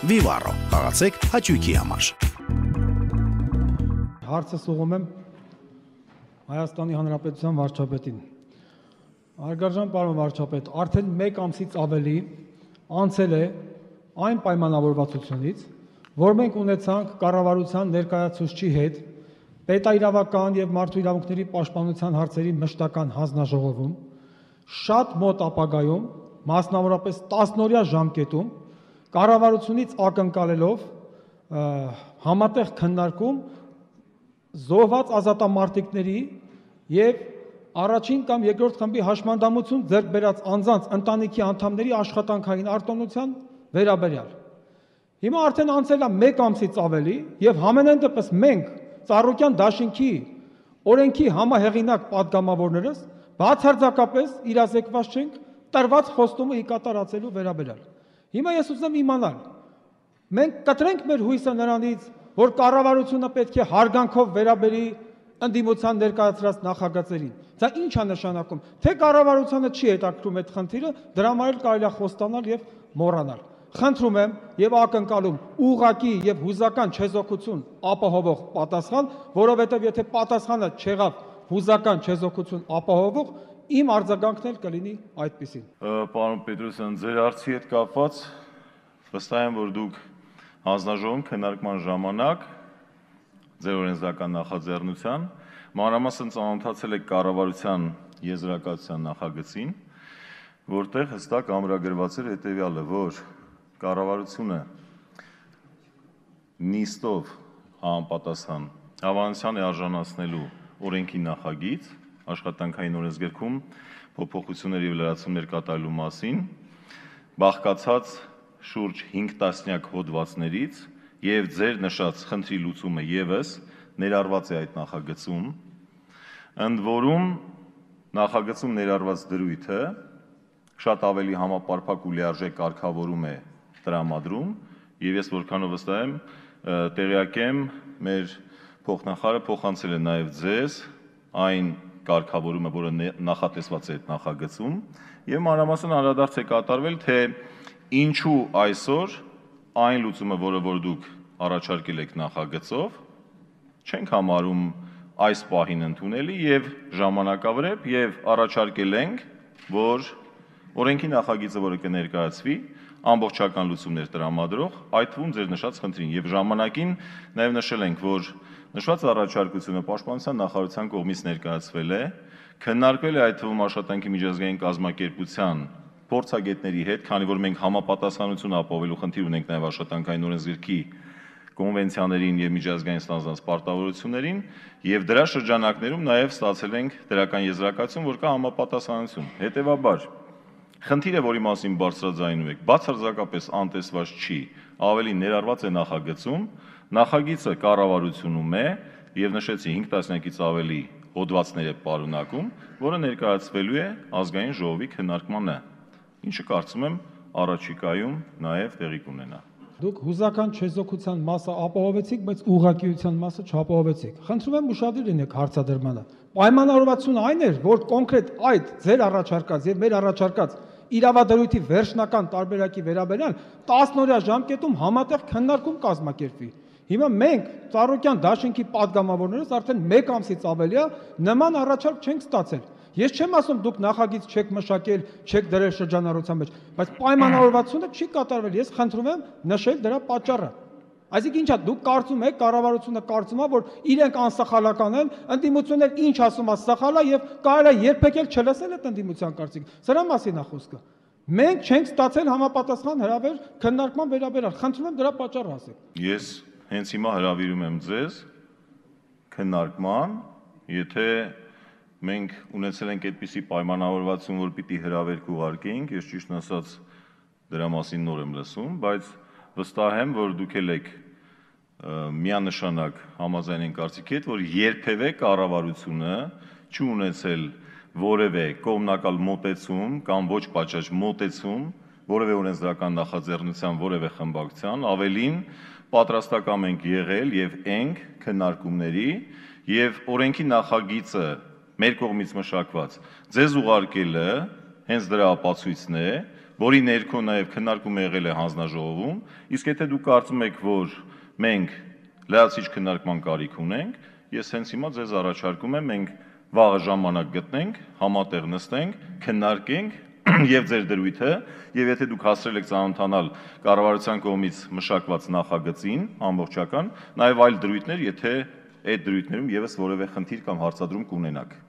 Vivaro, խաղացեք հաճույքի համար։ Հարցս ուղղում եմ Հայաստանի Հանրապետության վարչապետին։ Հարգարժան պարոն վարչապետ, արդեն 1 ամսից ավելի անցել է այն պայմանավորվածությունից, որ մենք ունեցանք կառավարության ներկայացուցչի հետ պետաիրավական եւ մարդու իրավունքների պաշտպանության հարցերի մշտական հանձնաժողովում, շատ մոտ ապագայում, մասնավորապես 10-օրյա ժամկետում, կառավարությունից ակնկալելով համատեղ քննարկում զոհված ազատամարտիկների եւ առաջին կամ երկրորդ խմբի հաշմանդամություն ձեռք բերած անձանց ընտանիքի անդամների աշխատանքային արտոնության վերաբերյալ։ Հիմա արդեն անցել է 1 ամսից ավելի եւ համենայն դեպս մենք Ծառուկյան դաշինքի օրենքի համահեղինակ падգամավորներս բացարձակապես իրազեկված չենք տրված խոստումը ի կատարածելու վերաբերյալ։ Հիմա ես ուզում եմ իմանալ, մենք կտրենք մեր հույսը նրանից, որ կառավարությունը պետք է հարգանքով վերաբերի ընդդիմության ներկայացրած նախագծերին։ Դա ինչ է նշանակում, թե կառավարությունը չի հետաքրքրում այդ խնդիրը, դրա համար էլ կարելի է խոստանալ եւ մոռանալ։ Խնդրում եմ եւ ակնկալում ուղղակի եւ հուզական չեզոքություն ապահովող պատասխան, որովհետեւ եթե պատասխանը չեղավ հուզական չեզոքություն ապահովող, իմ արձագանքն էլ կլինի այդպեսին։ Պարոն Պետրոսյան, ձեր հարցի հետ կապված վստահ եմ, որ դուք հանձնաժողովում քննարկման ժամանակ ձեր օրենսդրական նախաձեռնության մանրամասն ծանոթացել եք կառավարության եզրակացության նախագծին, որտեղ հստակ ամրագրված էր հետևյալը, որ կառավարությունը նիստով համապատասխան հավանության է արժանացնելու օրենքի նախագիծ աշխատանքային օրենսգրքում փոփոխություններ եւ լրացումներ կատարելու մասին, բաղկացած շուրջ 5 տասնյակ հոդվածներից եւ ձեր նշած խնդրի լուծումը եւս ներառված է այդ նախագծում, ընդ որում նախագծում ներառված դրույթը շատ ավելի համապարփակ ու լիարժեք կարգավորում է տրամադրում եւ ես որքանով վստահ եմ տեղյակ եմ մեր փոխնախարարը փոխանցել է նաեւ ձեզ այն կարգավորումը, որը նախատեսված է այդ նախագծում եւ մանրամասն անդրադարձ է կատարվել, թե ինչու այսօր այն լուծումը, որը որ դուք առաջարկել եք նախագծով, չենք համարում այս պահին ընդունելի եւ ժամանակավրեպ եւ առաջարկել ենք, որ օրենքի նախագիծը, որը կներկայացվի, ամբողջական լուծումներ տրամադրող, այդ թվում ձեր նշած խնդրին եւ ժամանակին նաեւ նշել ենք, որ նշված առաջարկությունը պաշտպանության նախարարության կողմից ներկայացվել է, քննարկվել է այդ թվում աշխատանքի միջազգային կազմակերպության փորձագետների հետ, քանի որ մենք համապատասխանություն ապահովելու խնդիր ունենք նաեւ աշխատանքային օրենսգրքի կոնվենցիաներին եւ միջազգային ստանձնած պարտավորություններին եւ դրա շրջանակներում նաեւ ստացել ենք դրական եզրակացություն, որ կա համապատասխանություն։ Հետեւաբար խնդիրը, որի մասին բարձրաձայնում եք, բացարձակապես անտեսված չի, ավելի ներառված է նախագծում, նախագիծը կառավարությունում է եւ նշեցի 5 տասնյակից ավելի հոդվածներ է պարունակում, որը ներկայացվելու է ազգային ժողովի քննարկմանը, ինչը կարծում եմ առաջիկայում նաեւ տեղի կունենա։ Դուք հուզական չեզոքության մասը ապահովեցիք, բայց ուղղակիության մասը չապահովեցիք։ Խնդրում եմ ուշադիր լինեք հարցադրմանը։ Պայմանավորվածությունը այն էր, որ կոնկրետ այդ ձեր առաջարկած եւ մեր առաջարկած իրավադրույթի վերջնական տարբերակի վերաբերյալ 10-օրյա ժամկետում համատեղ քննարկում կազմակերպվի։ Հիմա մենք Ծառուկյան դաշինքի падգամավորներս արդեն 1 ամսից ավելի նման առաջարկ չենք ստացել։ Ես չեմ ասում դուք նախագիծ չեք մշակել, չեք դրել շրջանառության մեջ, բայց պայմանավորվածությունը չի կատարվել։ Ես խնդրում եմ նշել դրա պատճառը։ Այսինքն ինչա դուք կարծում եք, կառավարությունը կարծում է, որ իրենք անսխալական են, ընդդիմությունն էլ ինչ ասում է սխալ է եւ կարելի է երբեք էլ չլսել այդ ընդդիմության կարծիքը։ Սրա մասին է խոսքը։ Մենք չենք ստացել համապատասխան հրավեր քննարկման վերաբերյալ։ Խնդրում եմ դրա պատճառը ասեք։ Ես հենց հիմա հրավիրում եմ ձեզ քննարկման, եթե մենք ունեցել ենք այդպիսի պայմանավորվածություն, որ պիտի հրավեր կուղարկեինք, ես ճիշտ ասած դրա մասին նոր եմ լսում, բայց վստահ եմ, որ դուք էլ եք միանշանակ համաձայն կարծիքի հետ, որ երբևէ կառավարությունը չի ունեցել որևէ կողմնակալ մոտեցում կամ ոչ պատշաճ մոտեցում որևէ օրենսդրական նախաձեռնության որևէ խմբակցության, ավելին պատրաստական ենք եղել եւ ենք քննարկումների եւ օրենքի նախագիծը մեր կողմից մշակված ձեզ ուղարկելը հենց դրա ապացույցն է, որի ներքո նաև քննարկումը եղել է հանձնաժողովում, իսկ եթե դուք կարծում եք, որ մենք լրացիչ քննարկման կարիք ունենք, ես հենց հիմա ձեզ առաջարկում եմ մենք վաղը ժամանակ գտնենք, համատեղ նստենք, քննարկենք եւ ձեր դրույթը, եւ եթե դուք հասրել եք ծանոթանալ կառավարության կողմից մշակված նախագծին ամբողջական, նաեւ այլ դրույթներ, եթե այդ դրույթներում եւս որևէ խնդիր կամ հարցադրում կունենաք։